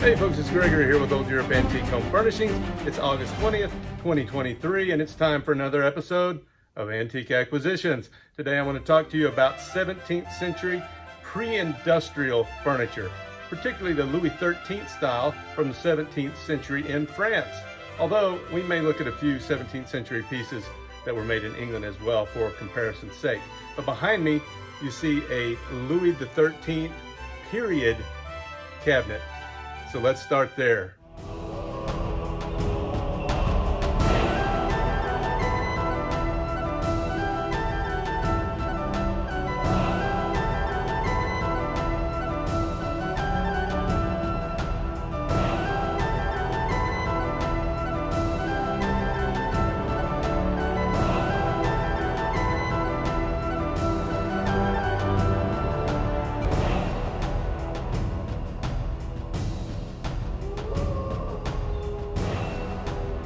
Hey folks, it's Gregory here with Old Europe Antique Home Furnishings. It's August 20th, 2023, and it's time for another episode of Antique Acquisitions. Today I want to talk to you about 17th century pre-industrial furniture, particularly the Louis XIII style from the 17th century in France. Although we may look at a few 17th century pieces that were made in England as well for comparison's sake. But behind me, you see a Louis XIII period cabinet. So let's start there.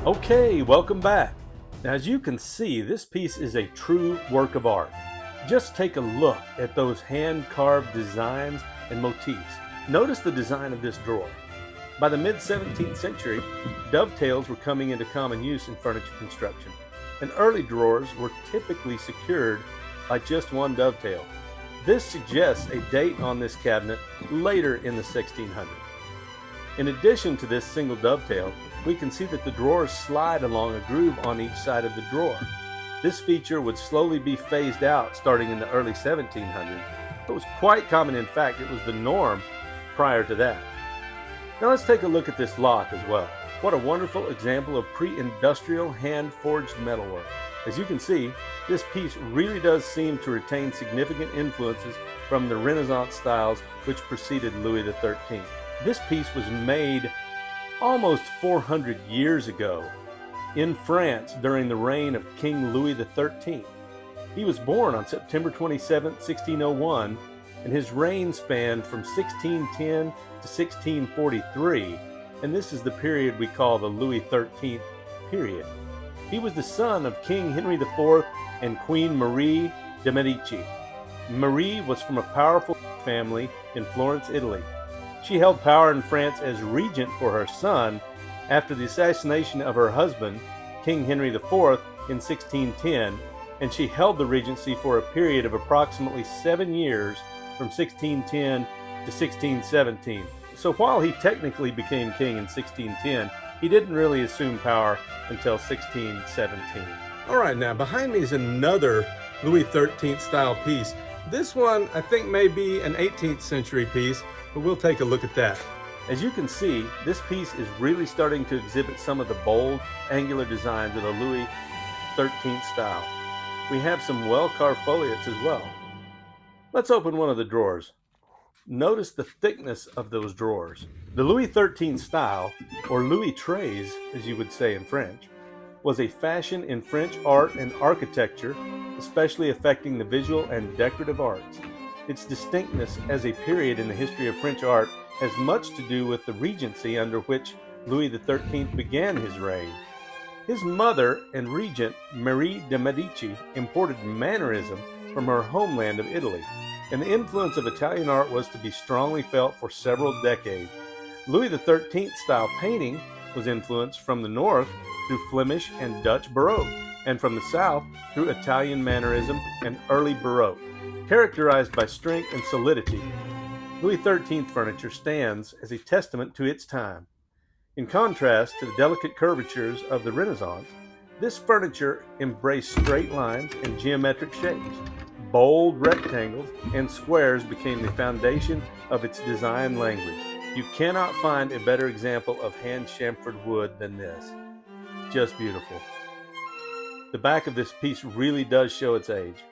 Okay, welcome back. Now, as you can see, this piece is a true work of art. Just take a look at those hand-carved designs and motifs. Notice the design of this drawer. By the mid-17th century, dovetails were coming into common use in furniture construction, and early drawers were typically secured by just one dovetail. This suggests a date on this cabinet later in the 1600s. In addition to this single dovetail, we can see that the drawers slide along a groove on each side of the drawer. This feature would slowly be phased out starting in the early 1700s. It was quite common. In fact, it was the norm prior to that. Now let's take a look at this lock as well. What a wonderful example of pre-industrial hand-forged metalwork. As you can see, this piece really does seem to retain significant influences from the Renaissance styles which preceded Louis XIII. This piece was made almost 400 years ago in France during the reign of King Louis XIII. He was born on September 27, 1601, and his reign spanned from 1610 to 1643, and this is the period we call the Louis XIII period. He was the son of King Henry IV and Queen Marie de' Medici. Marie was from a powerful family in Florence, Italy. She held power in France as regent for her son after the assassination of her husband, King Henry IV, in 1610, and she held the regency for a period of approximately 7 years from 1610 to 1617. So while he technically became king in 1610, he didn't really assume power until 1617. All right, now behind me is another Louis XIII style piece. This one I think may be an 18th century piece, but we'll take a look at that. As you can see, this piece is really starting to exhibit some of the bold, angular designs of the Louis XIII style. We have some well-carved foliates as well. Let's open one of the drawers. Notice the thickness of those drawers. The Louis XIII style, or Louis XIII as you would say in French, was a fashion in French art and architecture, especially affecting the visual and decorative arts. Its distinctness as a period in the history of French art has much to do with the regency under which Louis XIII began his reign. His mother and regent, Marie de' Medici, imported mannerism from her homeland of Italy, and the influence of Italian art was to be strongly felt for several decades. Louis XIII style painting was influenced from the north through Flemish and Dutch Baroque, and from the south through Italian mannerism and early Baroque. Characterized by strength and solidity, Louis XIII furniture stands as a testament to its time. In contrast to the delicate curvatures of the Renaissance, this furniture embraced straight lines and geometric shapes. Bold rectangles and squares became the foundation of its design language. You cannot find a better example of hand-chamfered wood than this. Just beautiful. The back of this piece really does show its age.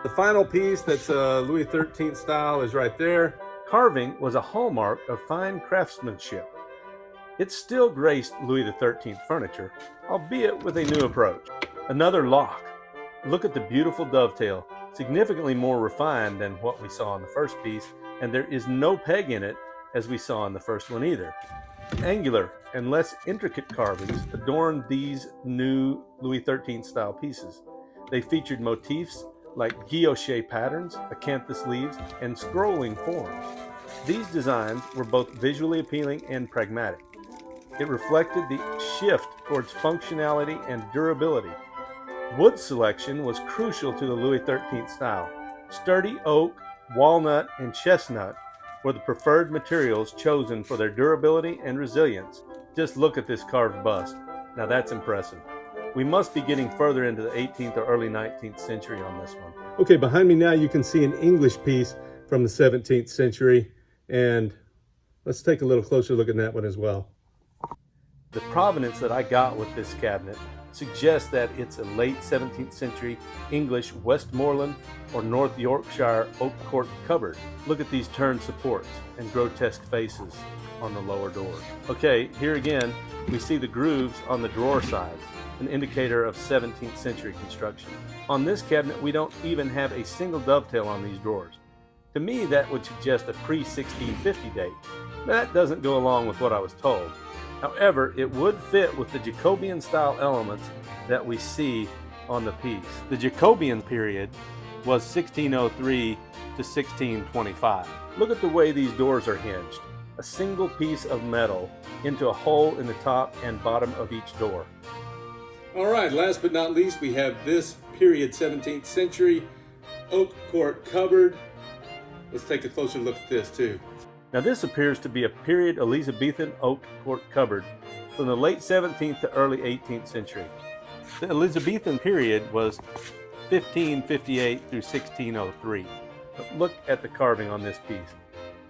The final piece that's Louis XIII style is right there. Carving was a hallmark of fine craftsmanship. It still graced Louis XIII furniture, albeit with a new approach. Another lock. Look at the beautiful dovetail, significantly more refined than what we saw in the first piece, and there is no peg in it as we saw in the first one either. Angular and less intricate carvings adorned these new Louis XIII style pieces. They featured motifs like guilloche patterns, acanthus leaves, and scrolling forms. These designs were both visually appealing and pragmatic. It reflected the shift towards functionality and durability. Wood selection was crucial to the Louis XIII style. Sturdy oak, walnut, and chestnut were the preferred materials chosen for their durability and resilience. Just look at this carved bust. Now that's impressive. We must be getting further into the 18th or early 19th century on this one. Okay, behind me now you can see an English piece from the 17th century, and let's take a little closer look at that one as well. The provenance that I got with this cabinet suggests that it's a late 17th century English Westmoreland or North Yorkshire oak court cupboard. Look at these turned supports and grotesque faces on the lower doors. Okay, here again we see the grooves on the drawer sides, an indicator of 17th century construction. On this cabinet we don't even have a single dovetail on these drawers. To me that would suggest a pre-1650 date, but that doesn't go along with what I was told. However, it would fit with the Jacobian style elements that we see on the piece. The Jacobian period was 1603 to 1625. Look at the way these doors are hinged. A single piece of metal into a hole in the top and bottom of each door. All right, last but not least, we have this period 17th century oak court cupboard. Let's take a closer look at this too. Now this appears to be a period Elizabethan oak court cupboard from the late 17th to early 18th century. The Elizabethan period was 1558 through 1603. But look at the carving on this piece.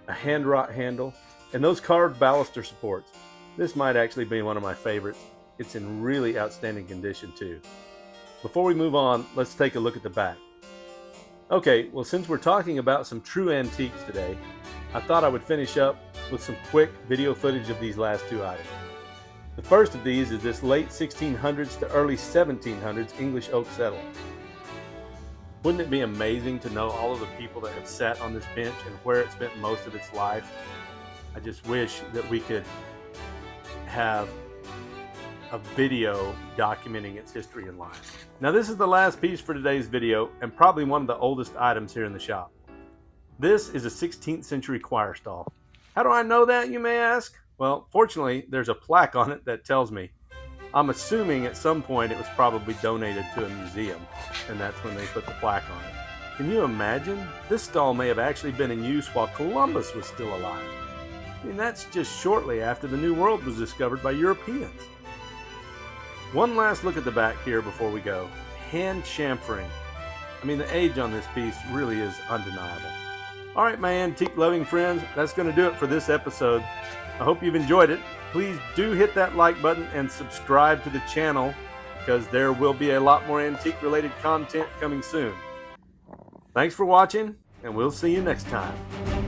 A hand-wrought handle and those carved baluster supports. This might actually be one of my favorites. It's in really outstanding condition too. Before we move on, let's take a look at the back. Okay, well since we're talking about some true antiques today, I thought I would finish up with some quick video footage of these last two items. The first of these is this late 1600s to early 1700s English oak settle. Wouldn't it be amazing to know all of the people that have sat on this bench and where it spent most of its life? I just wish that we could have a video documenting its history and life. Now this is the last piece for today's video and probably one of the oldest items here in the shop. This is a 16th century choir stall. How do I know that, you may ask? Well, fortunately, there's a plaque on it that tells me. I'm assuming at some point it was probably donated to a museum, and that's when they put the plaque on it. Can you imagine? This stall may have actually been in use while Columbus was still alive. I mean, that's just shortly after the New World was discovered by Europeans. One last look at the back here before we go. Hand chamfering. I mean, the age on this piece really is undeniable. All right, my antique loving friends, that's going to do it for this episode. I hope you've enjoyed it. Please do hit that like button and subscribe to the channel because there will be a lot more antique related content coming soon. Thanks for watching, and we'll see you next time.